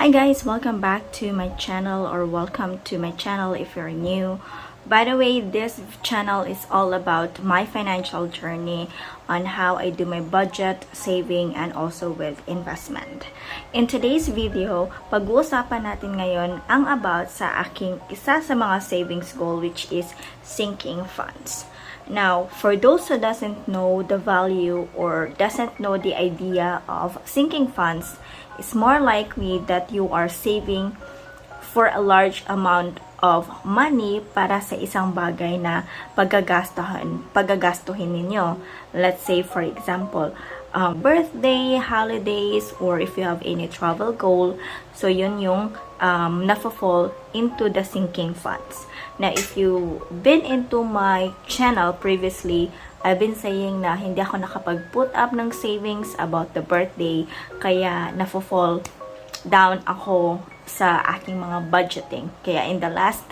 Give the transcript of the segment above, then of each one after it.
Hi guys, welcome back to my channel, or welcome to my channel if you're new. By the way, this channel is all about my financial journey on how I do my budget, saving, and also with investment. In today's video, pag-uusapan natin ngayon ang about sa aking isa sa mga savings goal, which is sinking funds. Now, for those who doesn't know the value or doesn't know the idea of sinking funds, it's more likely that you are saving for a large amount of money para sa isang bagay na pagagastuhin ninyo. Let's say, for example, birthday, holidays, or if you have any travel goal. So, yun yung na-fall into the sinking funds. Now, if you've been into my channel previously, I've been saying na hindi ako nakapag-put up ng savings about the birthday, kaya na-fall down ako sa aking mga budgeting. Kaya in the last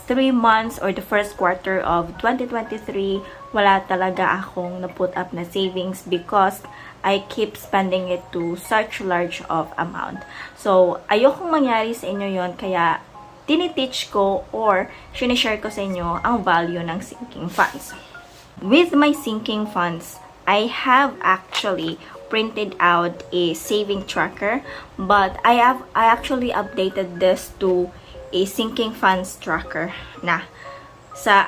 3 months or the first quarter of 2023, wala talaga akong na-put up na savings because I keep spending it to such large of amount. So, ayokong mangyari sa inyo yon, kaya tiniteach ko or sinishare ko sa inyo ang value ng sinking funds. With my sinking funds, I have actually printed out a saving tracker, but I actually updated this to a sinking funds tracker na sa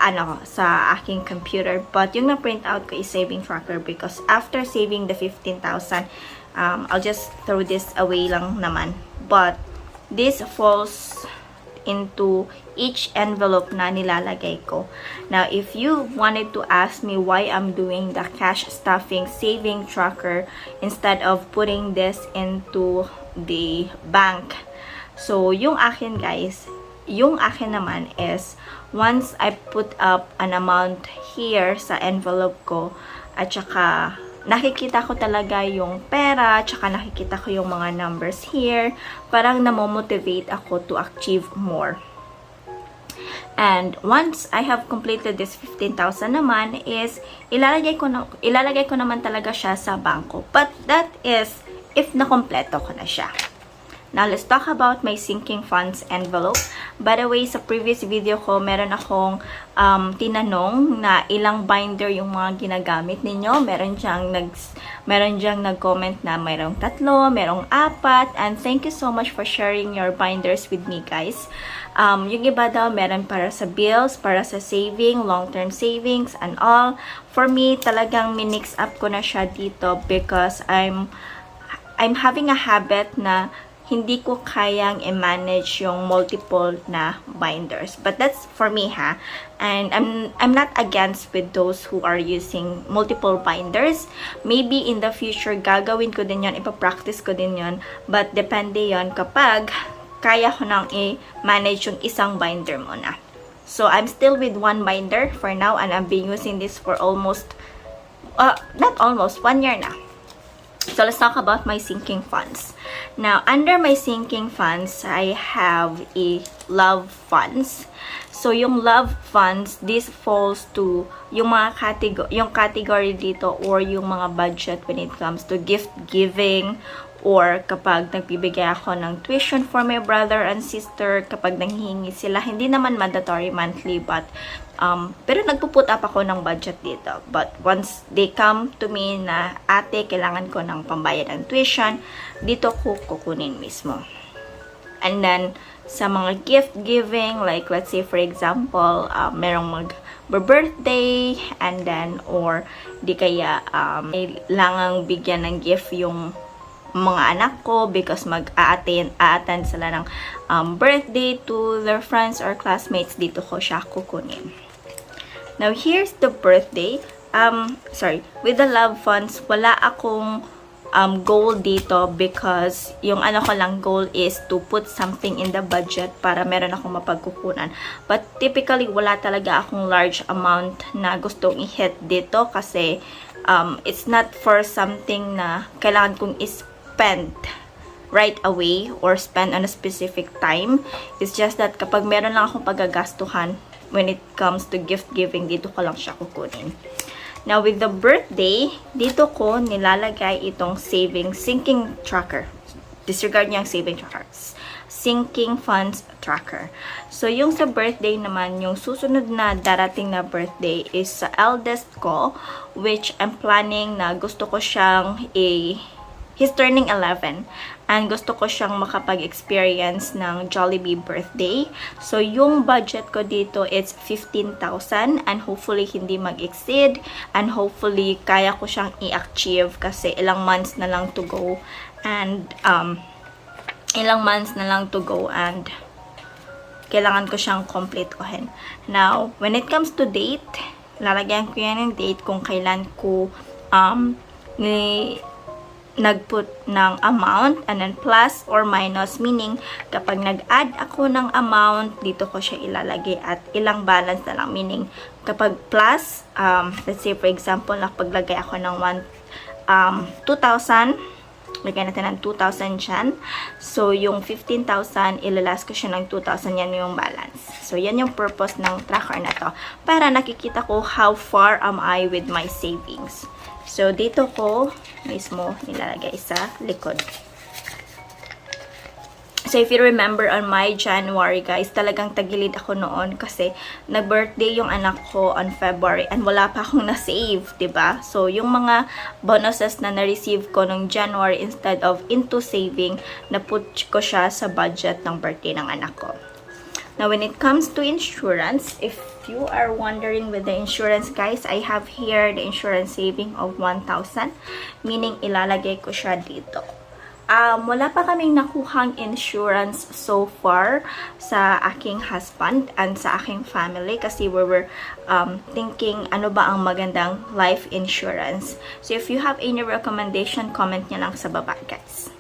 aking computer. But yung na-print out ko is saving tracker because after saving the 15,000, I'll just throw this away lang naman. But this falls into each envelope na nilalagay ko. Now, if you wanted to ask me why I'm doing the cash stuffing saving tracker instead of putting this into the bank. So, yung akin guys, yung akin naman is once I put up an amount here sa envelope ko at saka nakikita ko talaga yung pera, tsaka nakikita ko yung mga numbers here, parang namomotivate ako to achieve more. And once I have completed this 15,000 naman is ilalagay ko naman talaga siya sa bangko. But that is if nakompleto ko na siya. Now, let's talk about my sinking funds envelope. By the way, sa previous video ko, meron akong tinanong na ilang binder yung mga ginagamit ninyo. Meron diyang nag-comment na mayroong 3, merong 4. And thank you so much for sharing your binders with me, guys. Yung iba daw, meron para sa bills, para sa saving, long-term savings, and all. For me, talagang minix up ko na siya dito because I'm having a habit na hindi ko kayang i-manage yung multiple na binders. But that's for me, ha? And I'm not against with those who are using multiple binders. Maybe in the future, gagawin ko din yon, ipapractice ko din yon. But depende yon kapag kaya ko nang i-manage yung isang binder muna. So, I'm still with 1 binder for now, and I've been using this for almost, not almost, 1 year na. So, let's talk about my sinking funds. Now, under my sinking funds, I have a love funds. So, yung love funds, this falls to yung mga category dito or yung mga budget when it comes to gift giving, or kapag nagbibigay ako ng tuition for my brother and sister, kapag nanghihingi sila, hindi naman mandatory monthly, but pero nagpuput up ako ng budget dito. But once they come to me na, ate, kailangan ko ng pambayad ng tuition, dito ko kukunin mismo. And then, sa mga gift giving, like let's say for example, merong mag-birthday, and then, or di kaya, kailangang bigyan ng gift yung mga anak ko because mag-a-attend sila ng birthday to their friends or classmates, dito ko siya kukunin. Now, here's the birthday. With the love funds, wala akong goal dito because yung ko lang goal is to put something in the budget para meron akong mapagkukunan. But typically, wala talaga akong large amount na gustong i-hit dito kasi it's not for something na kailangan kong spend right away or spend on a specific time. It's just that kapag meron lang akong paggagastuhan when it comes to gift giving, dito ko lang siya kukunin. Now, with the birthday, dito ko nilalagay itong saving sinking tracker. disregard niyo ang saving trackers. Sinking funds tracker. So, yung sa birthday naman, yung susunod na darating na birthday is sa eldest ko, which I'm planning na gusto ko siyang he's turning 11 and gusto ko siyang makapag-experience ng Jollibee birthday. So, yung budget ko dito is 15,000 and hopefully hindi mag-exceed and hopefully kaya ko siyang i-achieve kasi ilang months na lang to go and kailangan ko siyang complete-ohin. Now, when it comes to date, lalagyan ko yan ng date kung kailan ko nagput ng amount and then plus or minus, meaning kapag nag-add ako ng amount, dito ko siya ilalagay at ilang balance na lang, meaning kapag plus, let's say for example, nakapaglagay ako ng 2,000, lagyan natin ng 2,000 dyan. So, yung 15,000, ilalas ko siya ng 2,000, yan yung balance. So, yan yung purpose ng tracker na to. Para nakikita ko how far am I with my savings. So, dito ko mismo nilalagay sa likod. So, if you remember on my January, guys, talagang tagilid ako noon kasi nag-birthday yung anak ko on February and wala pa akong na-save, diba? So, yung mga bonuses na na-receive ko nung January instead of into saving, na-put ko siya sa budget ng birthday ng anak ko. Now, when it comes to insurance, if you are wondering with the insurance, guys, I have here the insurance saving of 1,000, meaning ilalagay ko siya dito. Wala pa kaming nakuhang insurance so far sa aking husband and sa aking family kasi we were thinking ano ba ang magandang life insurance. So if you have any recommendation, comment nyo lang sa baba, guys.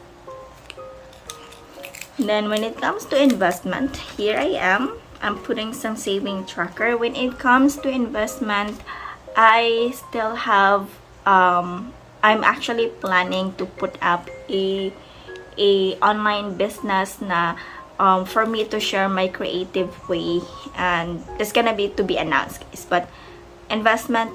Then when it comes to investment, here I am. I'm putting some saving tracker. When it comes to investment, I still have I'm actually planning to put up a online business na for me to share my creative way, and it's gonna be to be announced, guys. But investment,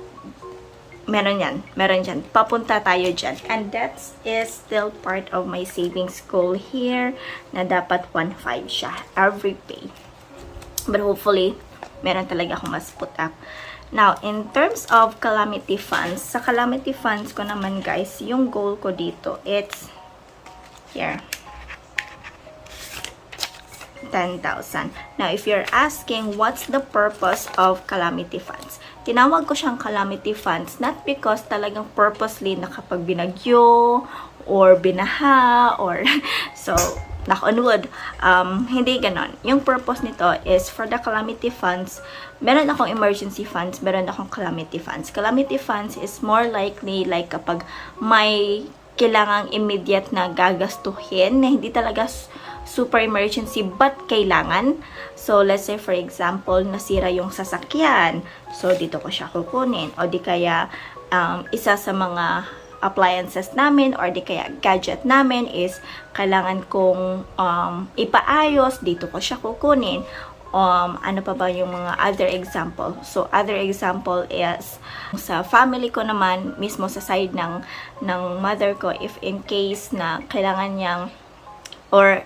meron dyan. Papunta tayo dyan. And that is still part of my savings goal here na dapat 1.5 siya every pay. But hopefully, meron talaga akong mas put up. Now, in terms of calamity funds, sa calamity funds ko naman, guys, yung goal ko dito, it's here. 10,000. Now, if you're asking what's the purpose of calamity funds, tinawag ko siyang calamity funds not because talagang purposely na kapag binagyo or binaha or so, knock on wood. Hindi ganon. Yung purpose nito is for the calamity funds, meron akong emergency funds, meron akong calamity funds. Calamity funds is more likely like kapag may kailangang immediate na gagastuhin na hindi talaga super emergency but kailangan. So, let's say for example, nasira yung sasakyan. So, dito ko siya kukunin. O di kaya, isa sa mga appliances namin or di kaya gadget namin is kailangan kong ipaayos, dito ko siya kukunin. Ano pa ba yung mga other example? So, other example is sa family ko naman, mismo sa side ng mother ko, if in case na kailangan niyang or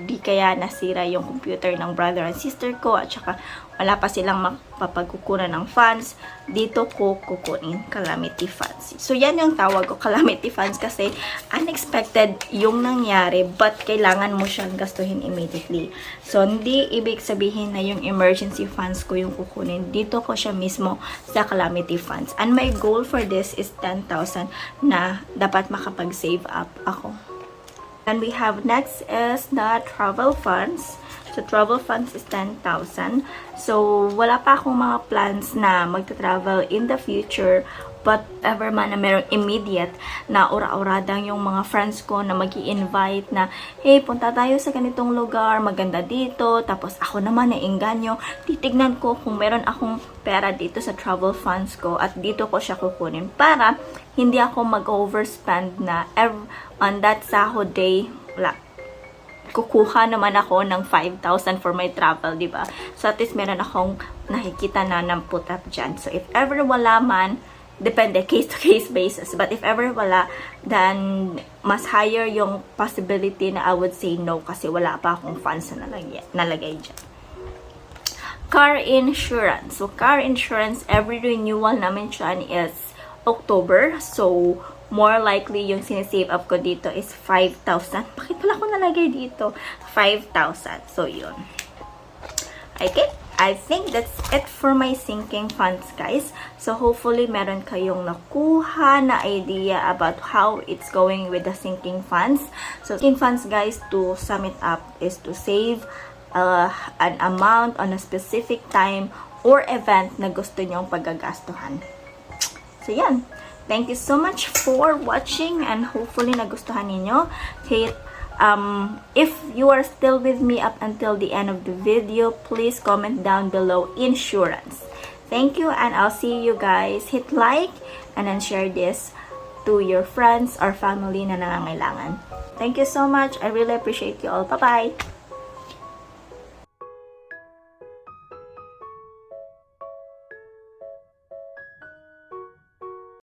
di kaya nasira yung computer ng brother and sister ko at saka wala pa silang mapapagkukunan ng funds, dito ko kukunin calamity funds. So, yan yung tawag ko, calamity funds, kasi unexpected yung nangyari but kailangan mo siyang gastuhin immediately. So, hindi ibig sabihin na yung emergency funds ko yung kukunin. Dito ko siya mismo sa calamity funds. And my goal for this is 10,000 na dapat makapag-save up ako. And we have next is the travel funds. So, travel funds is 10,000. So, wala pa akong mga plans na magta-travel in the future. But ever man na merong immediate na ura-uradang yung mga friends ko na mag-i-invite na, hey, punta tayo sa ganitong lugar, maganda dito. Tapos ako naman nainganyo. Titignan ko kung meron akong pera dito sa travel funds ko at dito ko siya kukunin para hindi ako mag-overspend na on that sahod day, wala. Kukuha naman ako ng 5,000 for my travel, di ba? So, at least meron akong nakikita na ng put up dyan. So, if ever wala man, depende, case-to-case basis. But if ever wala, then mas higher yung possibility na I would say no kasi wala pa akong funds na nalagay dyan. Car insurance. So, car insurance, every renewal namin dyan is October. So, more likely yung sinisave up ko dito is 5,000. Bakit pala ko nalagay dito? 5,000. So, yun. Okay? I think that's it for my sinking funds, guys. So, hopefully, meron kayong nakuha na idea about how it's going with the sinking funds. So, sinking funds, guys, to sum it up, is to save an amount on a specific time or event na gusto nyong paggagastuhan. So, yan. Thank you so much for watching and hopefully nagustuhan ninyo. If you are still with me up until the end of the video, please comment down below insurance. Thank you and I'll see you guys. Hit like and then share this to your friends or family na nangangailangan. Thank you so much. I really appreciate you all. Bye-bye!